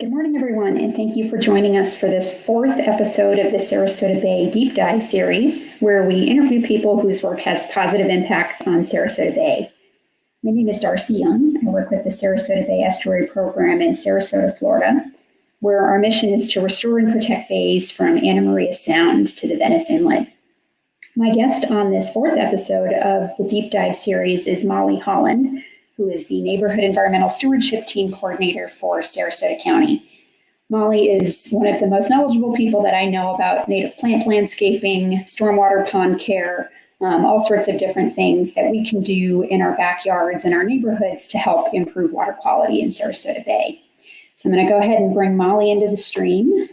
Good morning, everyone, and thank you for joining us for this fourth episode of the Sarasota Bay Deep Dive series, where we interview people whose work has positive impacts on Sarasota Bay. My name is Darcy Young. I work with the Sarasota Bay Estuary Program in Sarasota, Florida, where our mission is to restore and protect bays from Anna Maria Sound to the Venice Inlet. My guest on this fourth episode of the Deep Dive series is Molly Holland, who is the Neighborhood Environmental Stewardship Team Coordinator for Sarasota County. Molly is one of the most knowledgeable people that I know about native plant landscaping, stormwater pond care, all sorts of different things that we can do in our backyards and our neighborhoods to help improve water quality in Sarasota Bay. So I'm going to go ahead and bring Molly into the stream.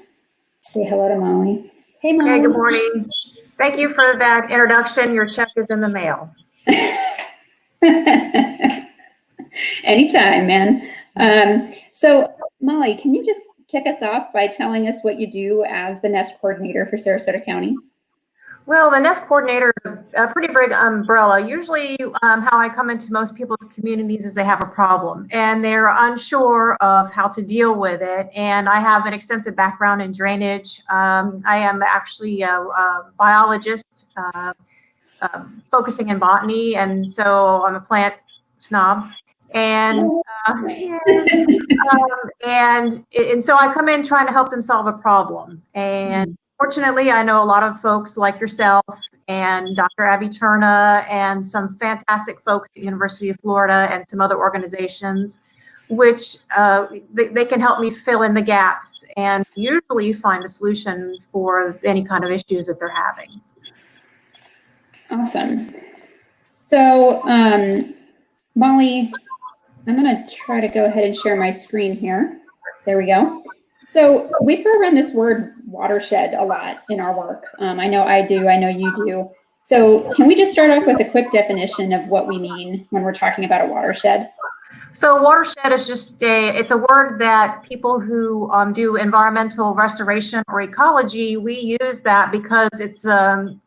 Say hello to Molly. Hey, Molly. Hey, good morning. Thank you for that introduction. Your check is in the mail. Anytime, man. So, Molly, can you just kick us off by telling us what you do as the NEST coordinator for Sarasota County? Well, the NEST coordinator is a pretty big umbrella. Usually how I come into most people's communities is they have a problem and they're unsure of how to deal with it. And I have an extensive background in drainage. I am actually a biologist focusing in botany. And so I'm a plant snob. And so I come in trying to help them solve a problem. And fortunately, I know a lot of folks like yourself and Dr. Abby Turna and some fantastic folks at the University of Florida and some other organizations, which they can help me fill in the gaps and usually find a solution for any kind of issues that they're having. Awesome. So, Molly, I'm going to try to go ahead and share my screen here. There we go. So we throw around this word watershed a lot in our work. I know I do. I know you do. So can we just start off with a quick definition of what we mean when we're talking about a watershed? So watershed is just it's a word that people who do environmental restoration or ecology, we use that because it's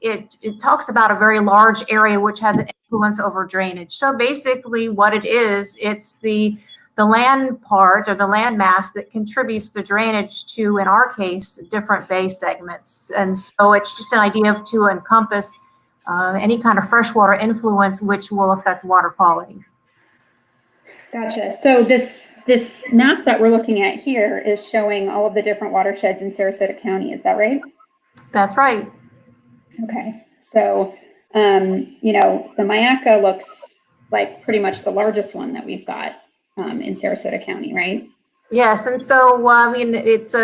it talks about a very large area which has an influence over drainage. So basically what it is, it's the land part or the land mass that contributes the drainage to, in our case, different bay segments. And so it's just an idea to encompass any kind of freshwater influence which will affect water quality. Gotcha. So this map that we're looking at here is showing all of the different watersheds in Sarasota County. Is that right? That's right. Okay. So, you know, the Myakka looks like pretty much the largest one that we've got in Sarasota County, right? Yes. And so, I mean, it's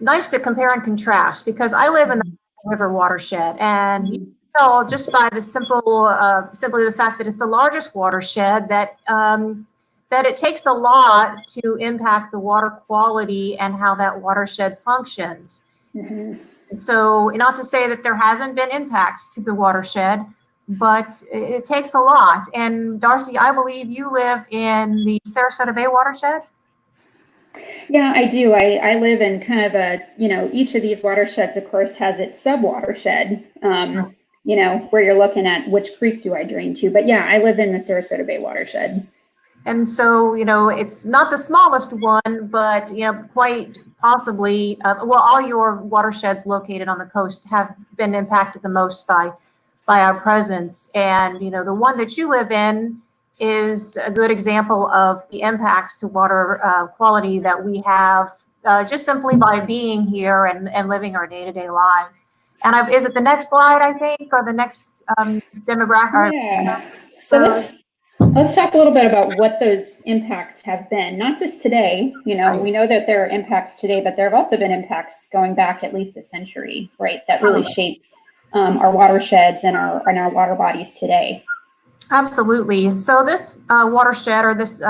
nice to compare and contrast because I live in the river watershed, and you know, just by the simply the fact that it's the largest watershed that it takes a lot to impact the water quality and how that watershed functions. Mm-hmm. So not to say that there hasn't been impacts to the watershed, but it takes a lot. And Darcy, I believe you live in the Sarasota Bay watershed? Yeah, I do. I live in kind of a, you know, each of these watersheds, of course, has its sub-watershed, you know, where you're looking at which creek do I drain to. But yeah, I live in the Sarasota Bay watershed. And so, you know, it's not the smallest one, but, you know, quite possibly, well, all your watersheds located on the coast have been impacted the most by our presence. And, you know, the one that you live in is a good example of the impacts to water quality that we have just simply by being here and living our day-to-day lives. And is it the next slide, I think, or the next demographic? Yeah. So let's talk a little bit about what those impacts have been, not just today. You know, we know that there are impacts today, but there have also been impacts going back at least a century, right, that really shape our watersheds and our water bodies today. Absolutely. And so this watershed, or this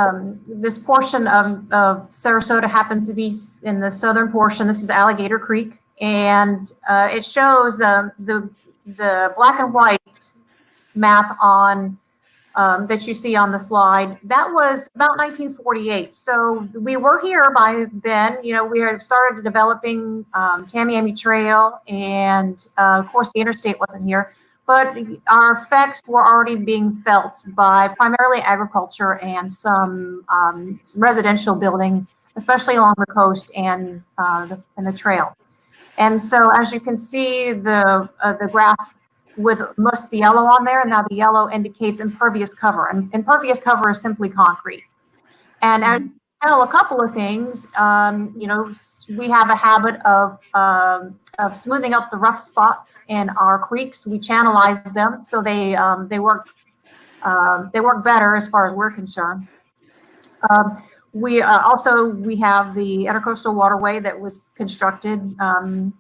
portion of Sarasota, happens to be in the southern portion. This is Alligator Creek, and it shows the black and white map on that you see on the slide. That was about 1948. So we were here by then. You know, we had started developing Tamiami Trail, and of course the interstate wasn't here. But our effects were already being felt by primarily agriculture and some residential building especially along the coast and the trail. And so, as you can see, the graph with most of the yellow on there, and now the yellow indicates impervious cover, and impervious cover is simply concrete. And as you tell a couple of things, we have a habit of smoothing up the rough spots in our creeks. We channelize them so they work better as far as we're concerned. We have the Intercoastal Waterway that was constructed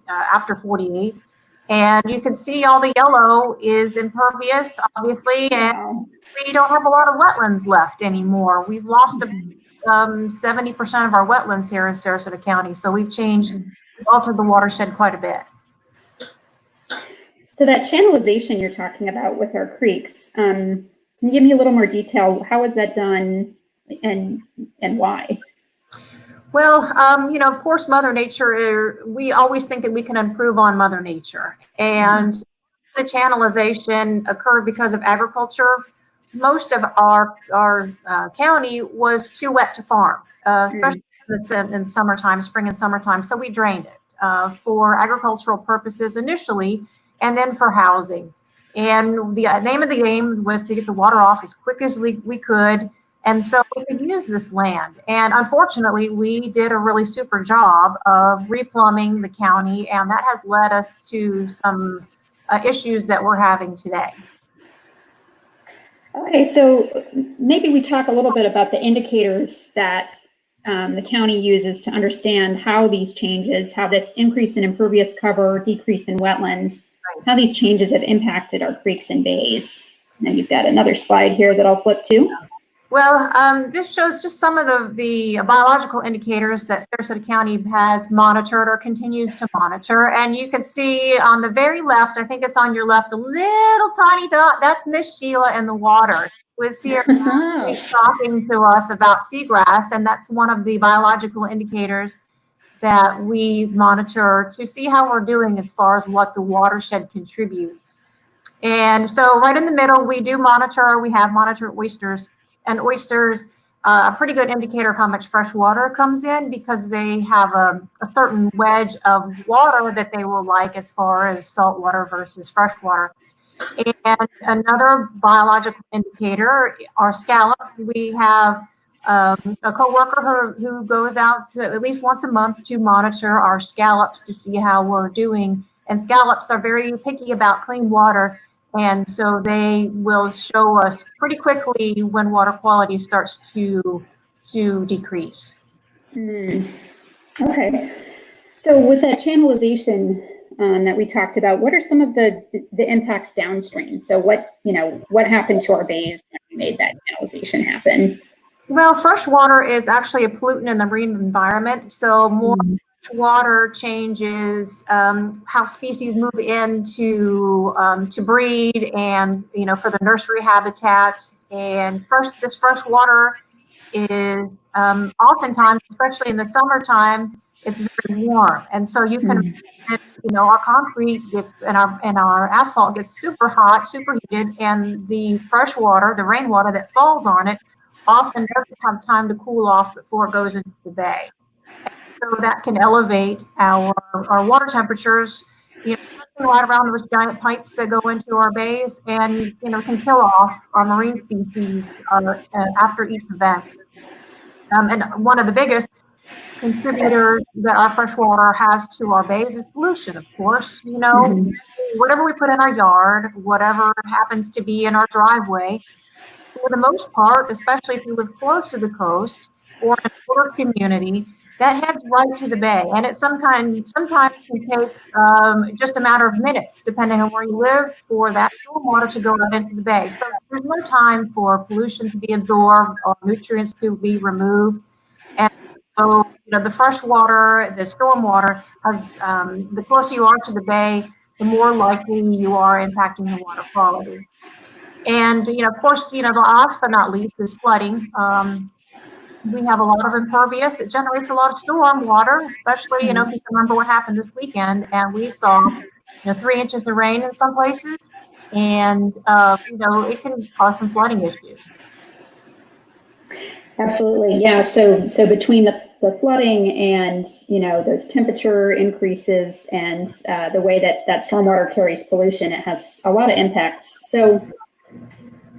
after 48. And you can see all the yellow is impervious, obviously, and we don't have a lot of wetlands left anymore. We've lost 70% of our wetlands here in Sarasota County. So we've altered the watershed quite a bit. So that channelization you're talking about with our creeks, can you give me a little more detail? How is that done and why? Well, of course, Mother Nature, we always think that we can improve on Mother Nature. And the channelization occurred because of agriculture. Most of our county was too wet to farm, especially in summertime, spring and summertime. So we drained it for agricultural purposes initially, and then for housing. And the name of the game was to get the water off as quick as we could. And so we could use this land. And unfortunately, we did a really super job of replumbing the county, and that has led us to some issues that we're having today. Okay, so maybe we talk a little bit about the indicators that the county uses to understand how these changes, how this increase in impervious cover, decrease in wetlands, how these changes have impacted our creeks and bays. Now you've got another slide here that I'll flip to. Well, this shows just some of the biological indicators that Sarasota County has monitored or continues to monitor. And you can see on the very left, I think it's on your left, a little tiny dot, that's Miss Sheila in the water. Was here talking to us about seagrass, and that's one of the biological indicators that we monitor to see how we're doing as far as what the watershed contributes. And so right in the middle, we have monitored oysters. And oysters, a pretty good indicator of how much fresh water comes in, because they have a certain wedge of water that they will like as far as salt water versus fresh water. And another biological indicator are scallops. We have a coworker who goes out to at least once a month to monitor our scallops to see how we're doing. And scallops are very picky about clean water. And so they will show us pretty quickly when water quality starts to decrease. Okay. So with that channelization that we talked about, what are some of the impacts downstream? So what happened to our bays when we made that channelization happen? Well, fresh water is actually a pollutant in the marine environment. So more water changes how species move in to breed and for the nursery habitat. And this fresh water is oftentimes, especially in the summertime, it's very warm, and so you can our concrete gets and our asphalt gets super hot, super heated, and the fresh water, the rainwater that falls on it, often doesn't have time to cool off before it goes into the bay. So that can elevate our water temperatures, right around those giant pipes that go into our bays, and can kill off our marine species after each event. And one of the biggest contributors that our fresh water has to our bays is pollution, of course. Whatever we put in our yard, whatever happens to be in our driveway, for the most part, especially if you live close to the coast or in a poor community, that heads right to the bay, and it sometimes can take just a matter of minutes, depending on where you live, for that stormwater to go out into the bay. So there's no time for pollution to be absorbed or nutrients to be removed. And so, the fresh water, the stormwater, has the closer you are to the bay, the more likely you are impacting the water quality. And of course, the last but not least is flooding. We have a lot of impervious. It generates a lot of storm water, especially, if you remember what happened this weekend, and we saw, 3 inches of rain in some places, and, it can cause some flooding issues. Absolutely. Yeah. So between the flooding and, those temperature increases and the way that stormwater carries pollution, it has a lot of impacts. So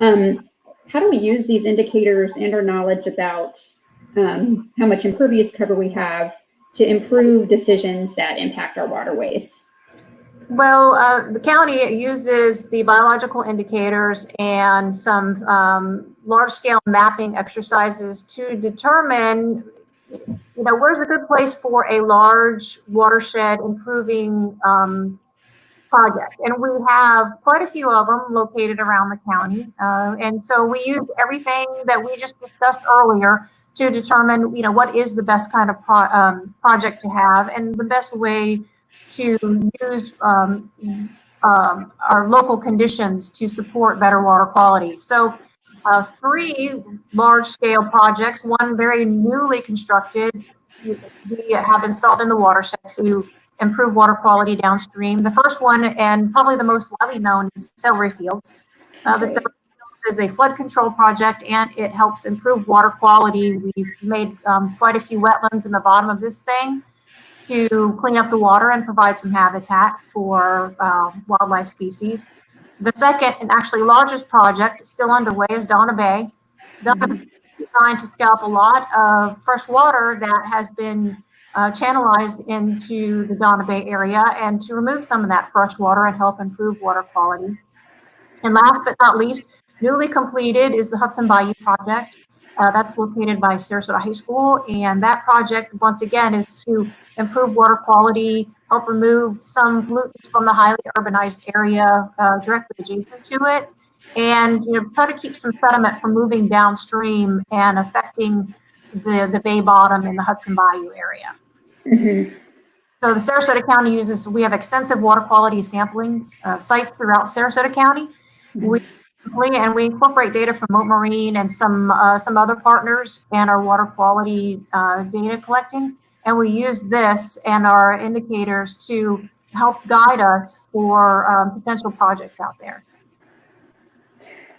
how do we use these indicators and our knowledge about how much impervious cover we have to improve decisions that impact our waterways? Well, the county uses the biological indicators and some large-scale mapping exercises to determine, where's a good place for a large watershed improving project. And we have quite a few of them located around the county. And so we use everything that we just discussed earlier to determine, what is the best kind of project to have and the best way to use our local conditions to support better water quality. So 3 large-scale projects, one very newly constructed, we have installed in the watershed to improve water quality downstream. The first one, and probably the most widely known, is Celery Fields. The Celery Fields is a flood control project, and it helps improve water quality. We've made quite a few wetlands in the bottom of this thing to clean up the water and provide some habitat for wildlife species. The second and actually largest project still underway is Donna Bay. Donna Bay is designed to scalp a lot of fresh water that has been channelized into the Donna Bay area and to remove some of that fresh water and help improve water quality. And last but not least, newly completed is the Hudson Bayou project. That's located by Sarasota High School. And that project, once again, is to improve water quality, help remove some pollutants from the highly urbanized area directly adjacent to it, and try to keep some sediment from moving downstream and affecting the bay bottom in the Hudson Bayou area. Mm-hmm. So the Sarasota County we have extensive water quality sampling sites throughout Sarasota County. Mm-hmm. We incorporate data from Mote Marine and some other partners and our water quality data collecting. And we use this and our indicators to help guide us for potential projects out there.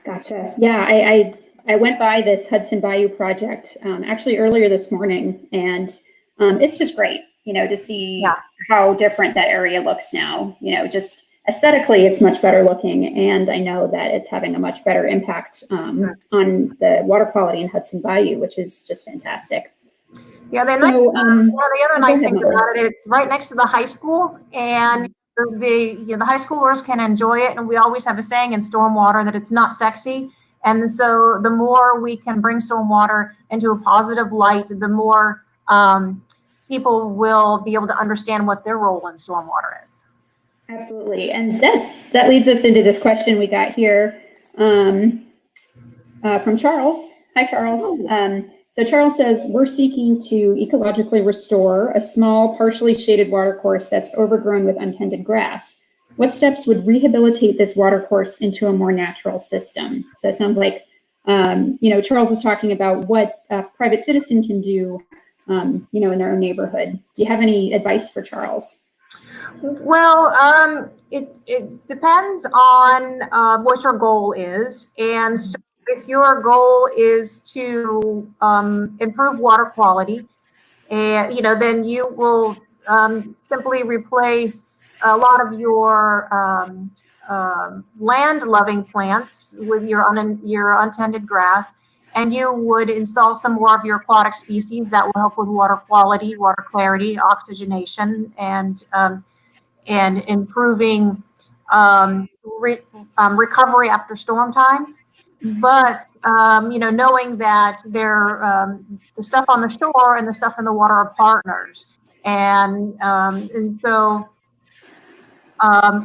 Gotcha. Yeah, I went by this Hudson Bayou project actually earlier this morning, and it's just great, to see how different that area looks now. Just aesthetically, it's much better looking, and I know that it's having a much better impact on the water quality in Hudson Bayou, which is just fantastic. Yeah, the other nice thing about it, it's right next to the high school, and the high schoolers can enjoy it. And we always have a saying in stormwater that it's not sexy. And so the more we can bring stormwater into a positive light, the more people will be able to understand what their role in stormwater is. Absolutely. And that leads us into this question we got here from Charles. Hi, Charles. So Charles says, we're seeking to ecologically restore a small, partially shaded watercourse that's overgrown with untended grass. What steps would rehabilitate this watercourse into a more natural system? So it sounds like, Charles is talking about what a private citizen can do, in their own neighborhood. Do you have any advice for Charles? Well, it depends on what your goal is. And so if your goal is to improve water quality, and then you will simply replace a lot of your land-loving plants with your untended grass, and you would install some more of your aquatic species that will help with water quality, water clarity, oxygenation, and improving recovery after storm times. But knowing that the stuff on the shore and the stuff in the water are partners, and so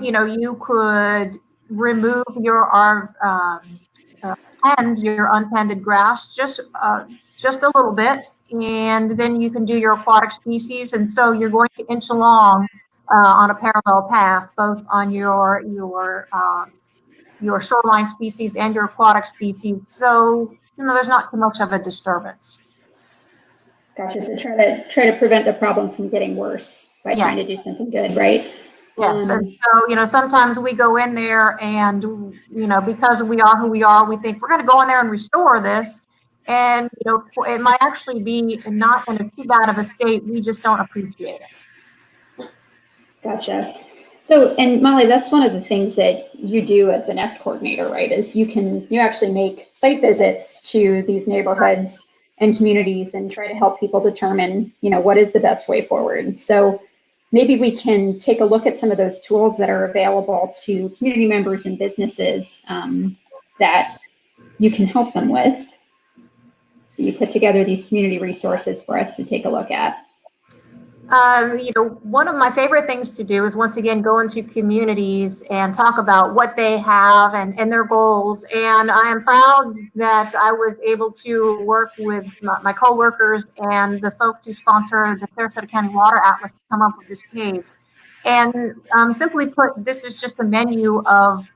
you could remove your untended grass just a little bit, and then you can do your aquatic species, and so you're going to inch along on a parallel path, both on your shoreline species and your aquatic species. So, there's not too much of a disturbance. Gotcha. So try to prevent the problem from getting worse by trying to do something good, right? Yes. And so, sometimes we go in there and, because we are who we are, we think we're going to go in there and restore this. And, it might actually be not in a too bad of a state. We just don't appreciate it. Gotcha. So, and Molly, that's one of the things that you do as the Nest coordinator, right? Is you actually make site visits to these neighborhoods and communities and try to help people determine, what is the best way forward. So maybe we can take a look at some of those tools that are available to community members and businesses that you can help them with. So you put together these community resources for us to take a look at. One of my favorite things to do is once again go into communities and talk about what they have and their goals. And I am proud that I was able to work with my coworkers and the folks who sponsor the Sarasota County Water Atlas to come up with this page. And simply put, this is just a menu of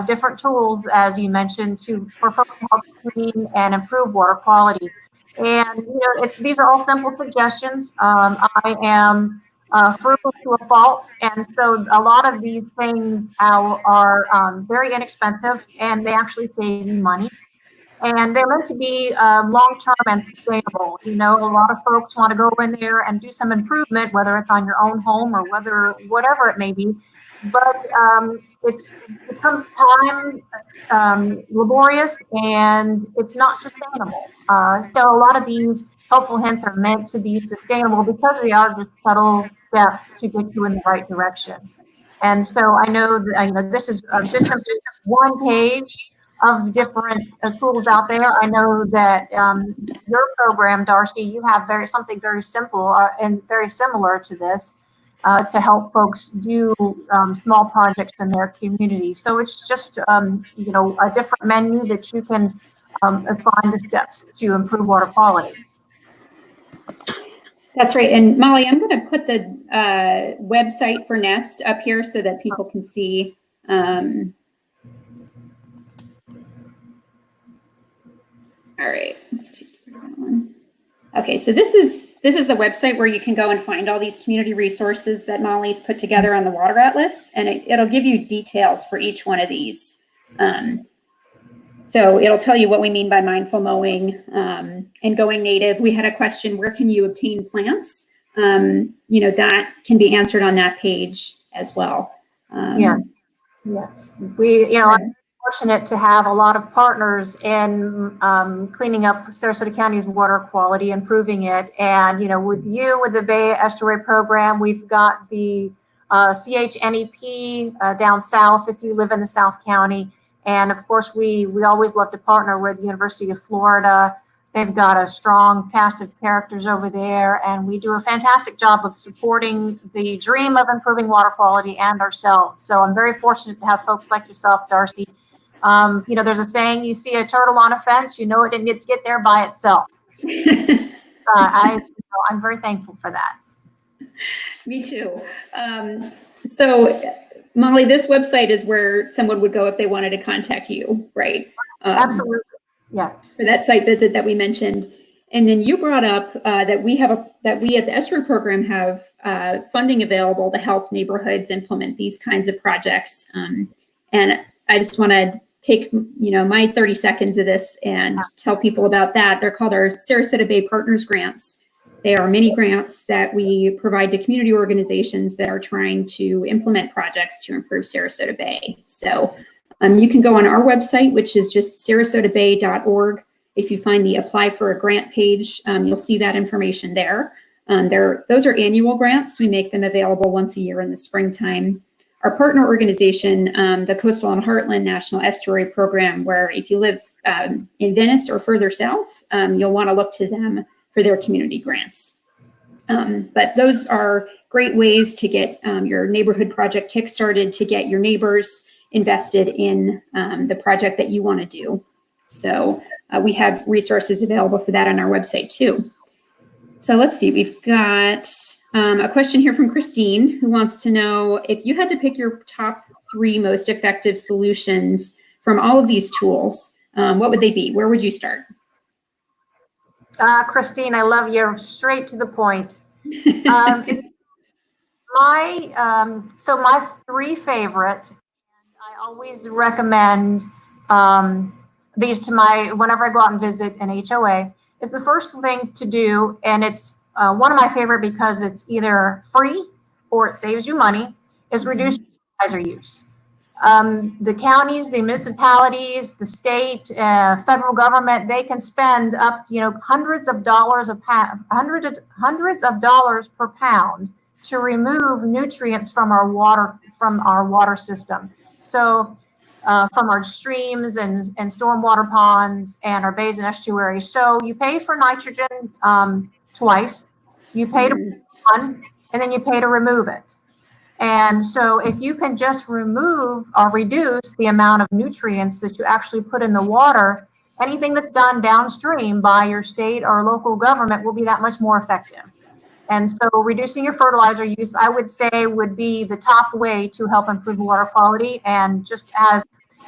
different tools, as you mentioned, for folks to help clean and improve water quality. And these are all simple suggestions. I am frugal to a fault, and so a lot of these things are very inexpensive, and they actually save you money. And they're meant to be long-term and sustainable. A lot of folks want to go in there and do some improvement, whether it's on your own home or whatever it may be. But it becomes time laborious, and it's not sustainable. So a lot of these helpful hints are meant to be sustainable because they are just subtle steps to get you in the right direction. And so I know that this is just one page of different tools out there. I know that your program, Darcy, you have something very simple and very similar to this to help folks do small projects in their community. So it's just a different menu that you can find the steps to improve water quality. That's right. And Molly, I'm going to put the website for Nest up here so that people can see. All right, let's take that one. Okay, so this is the website where you can go and find all these community resources that Molly's put together on the Water Atlas, and it'll give you details for each one of these. So it'll tell you what we mean by mindful mowing and going native. We had a question, where can you obtain plants? That can be answered on that page as well. Yes. I'm fortunate to have a lot of partners in cleaning up Sarasota County's water quality, improving it. And, with the Bay Estuary Program, we've got the CHNEP down south if you live in the South County. And of course, we always love to partner with the University of Florida. They've got a strong cast of characters over there, and we do a fantastic job of supporting the dream of improving water quality and ourselves. So I'm very fortunate to have folks like yourself, Darcy. There's a saying, you see a turtle on a fence, it didn't get there by itself. I'm very thankful for that. Me too. So Molly, this website is where someone would go if they wanted to contact you, right? Absolutely. Yes. For that site visit that we mentioned. And then you brought up that we at the Estuary Program have funding available to help neighborhoods implement these kinds of projects. And I just want to take my 30 seconds of this and tell people about that. They're called our Sarasota Bay Partners Grants. They are mini grants that we provide to community organizations that are trying to implement projects to improve Sarasota Bay. So you can go on our website, which is just sarasotobay.org. If you find the apply for a grant page, you'll see that information there. Those are annual grants. We make them available once a year in the springtime. Our partner organization, the Coastal and Heartland National Estuary Program, where if you live in Venice or further south, you'll want to look to them for their community grants. But those are great ways to get your neighborhood project kickstarted, to get your neighbors invested in the project that you want to do. So we have resources available for that on our website too. So let's see, we've got a question here from Christine, who wants to know, if you had to pick your top 3 most effective solutions from all of these tools, what would they be? Where would you start? Christine, I love you. Straight to the point. My 3 favorite, I always recommend the these to my, whenever I go out and visit an HOA, is the first thing to do, and it's one of my favorite because it's either free or it saves you money, is reduce fertilizer use. The counties, the municipalities, the state, federal government, they can spend up, hundreds of dollars per pound to remove nutrients from our water system. So from our streams and stormwater ponds and our bays and estuaries. So you pay for nitrogen twice, you pay to put on, and then you pay to remove it. And so if you can just remove or reduce the amount of nutrients that you actually put in the water, anything that's done downstream by your state or local government will be that much more effective. And so reducing your fertilizer use, I would say, would be the top way to help improve water quality. And just as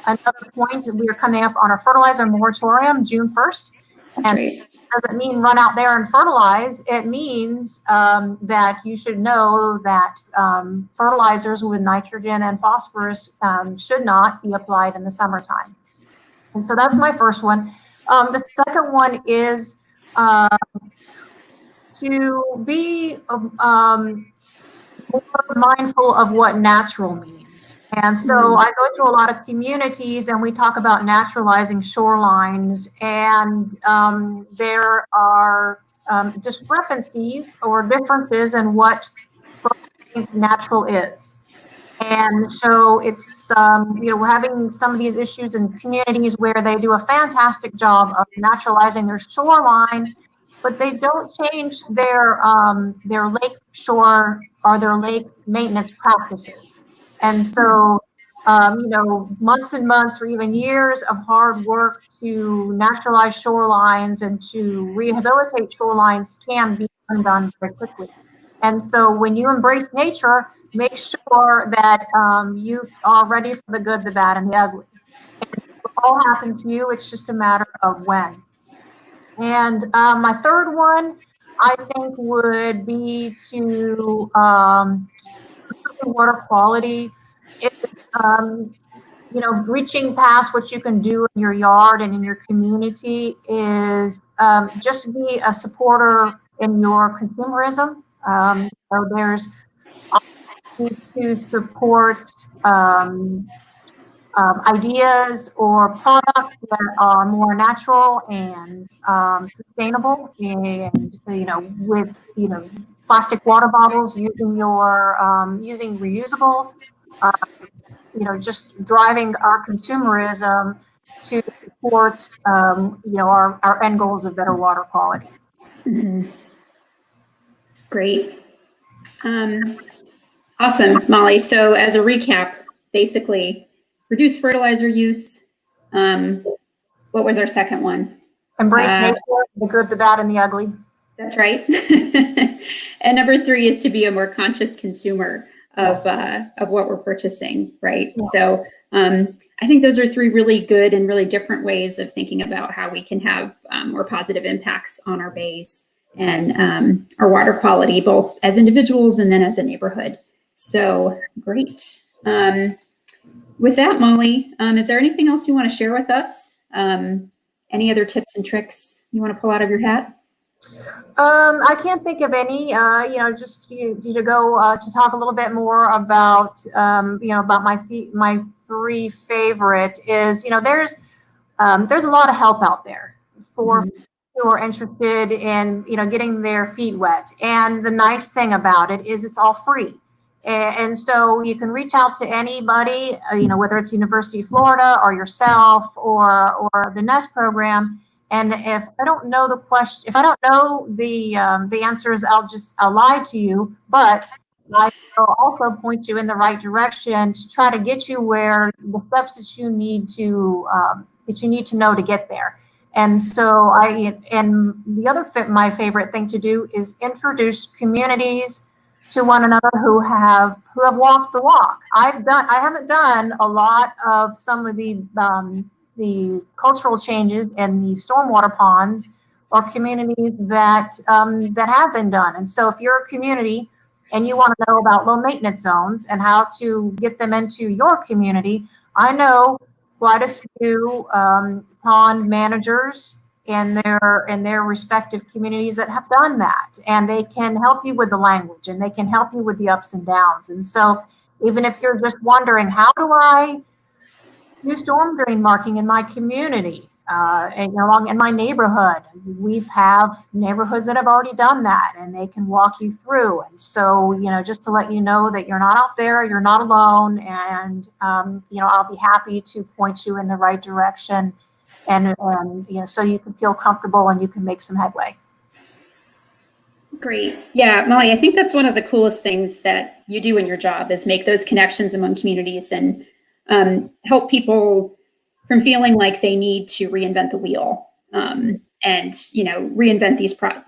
another point, we are coming up on our fertilizer moratorium June 1st. That's and right. doesn't mean run out there and fertilize. It means that you should know that fertilizers with nitrogen and phosphorus should not be applied in the summertime. And so that's my first one. The second one is to be more mindful of what natural means. And so I go to a lot of communities and we talk about naturalizing shorelines, and there are discrepancies or differences in what natural is. And so it's, we're having some of these issues in communities where they do a fantastic job of naturalizing their shoreline, but they don't change their lake shore or their lake maintenance practices. And so, months and months or even years of hard work to naturalize shorelines and to rehabilitate shorelines can be undone very quickly. And so when you embrace nature, make sure that you are ready for the good, the bad, and the ugly. And it will all happen to you. It's just a matter of when. And my third one, I think, would be to water quality. Reaching past what you can do in your yard and in your community is just be a supporter in your consumerism. So there's to support ideas or products that are more natural and sustainable, and with plastic water bottles, using reusables, just driving our consumerism to support our end goals of better water quality. Mm-hmm. Great. Awesome, Molly. So as a recap, basically, reduce fertilizer use. What was our second one? Embrace nature, the good, the bad, and the ugly. That's right. And number 3 is to be a more conscious consumer of what we're purchasing, right? Yeah. So I think those are 3 really good and really different ways of thinking about how we can have more positive impacts on our bays and our water quality, both as individuals and then as a neighborhood. So great. With that, Molly, is there anything else you want to share with us? Any other tips and tricks you want to pull out of your hat? I can't think of any. Just you to go to talk a little bit more about about my 3 favorite is there's a lot of help out there for who are interested in getting their feet wet. And the nice thing about it is it's all free. And so you can reach out to anybody, whether it's University of Florida or yourself or the NEST program. And if I don't know the question, if I don't know the answers, I'll lie to you. But I will also point you in the right direction to try to get you where the steps that you need to know to get there. And so the other my favorite thing to do is introduce communities to one another who have walked the walk. I haven't done a lot of some of the cultural changes in the stormwater ponds or communities that have been done. And so if you're a community and you want to know about low maintenance zones and how to get them into your community, I know quite a few pond managers in their respective communities that have done that, and they can help you with the language, and they can help you with the ups and downs. And so even if you're just wondering, how do I do storm drain marking in my community, and along in my neighborhood, we have neighborhoods that have already done that, and they can walk you through. And so, just to let you know that you're not out there, you're not alone, and I'll be happy to point you in the right direction, and so you can feel comfortable and you can make some headway. Great. Yeah, Molly, I think that's one of the coolest things that you do in your job is make those connections among communities and help people from feeling like they need to reinvent the wheel and reinvent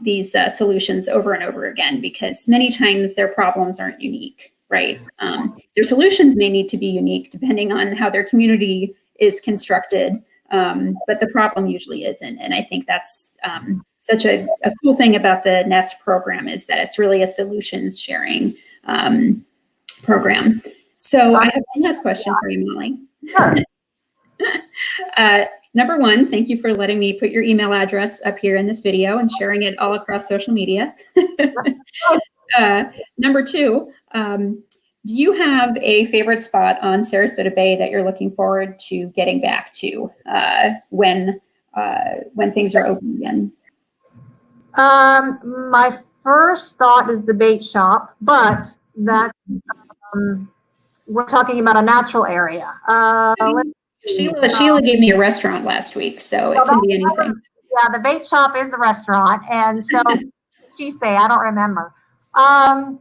these solutions over and over again, because many times their problems aren't unique, right? Their solutions may need to be unique depending on how their community is constructed, but the problem usually isn't. And I think that's such a cool thing about the NEST program, is that it's really a solutions sharing program. So I have one last question for you, Molly. Sure. Number one, thank you for letting me put your email address up here in this video and sharing it all across social media. Number two, do you have a favorite spot on Sarasota Bay that you're looking forward to getting back to when things are open again? My first thought is the bait shop, but that we're talking about a natural area. Sheila gave me a restaurant last week, so it can be anything. Yeah, the bait shop is a restaurant, and so she say I don't remember. I'm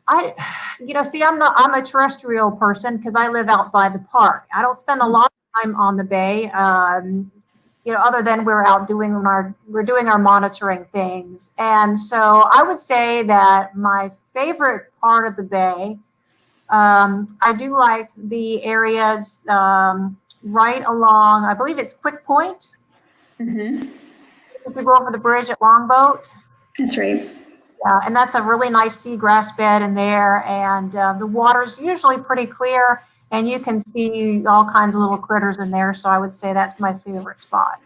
a terrestrial person because I live out by the park. I don't spend a lot of time on the bay. Other than we're out doing our monitoring things. And so I would say that my favorite part of the bay, I do like the areas right along, I believe it's Quick Point. Mm-hmm. If you go over the bridge at Longboat. That's right. Yeah, and that's a really nice seagrass bed in there. And the water's usually pretty clear, and you can see all kinds of little critters in there. So I would say that's my favorite spot.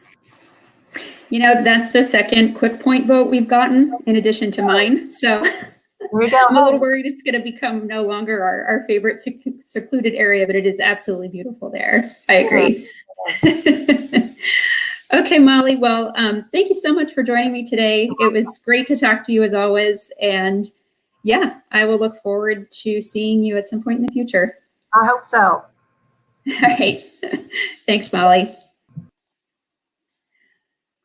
That's the second Quick Point vote we've gotten in addition to mine. So there you go. I'm a little worried it's going to become no longer our favorite secluded area, but it is absolutely beautiful there. I agree. Okay, Molly. Well, thank you so much for joining me today. It was great to talk to you as always. And yeah, I will look forward to seeing you at some point in the future. I hope so. All right. Thanks, Molly.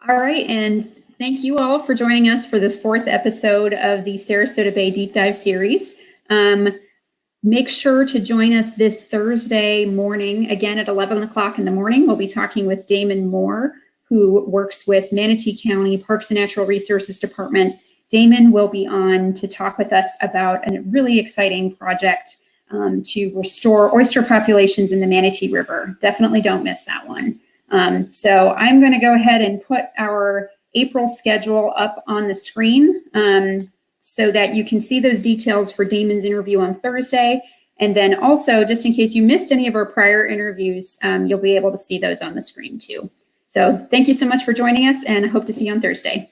All right. And thank you all for joining us for this fourth episode of the Sarasota Bay Deep Dive series. Make sure to join us this Thursday morning, again at 11 o'clock in the morning. We'll be talking with Damon Moore, who works with Manatee County Parks and Natural Resources Department. Damon will be on to talk with us about a really exciting project to restore oyster populations in the Manatee River. Definitely don't miss that one. So I'm going to go ahead and put our April schedule up on the screen so that you can see those details for Damon's interview on Thursday. And then also, just in case you missed any of our prior interviews, you'll be able to see those on the screen too. So thank you so much for joining us, and I hope to see you on Thursday.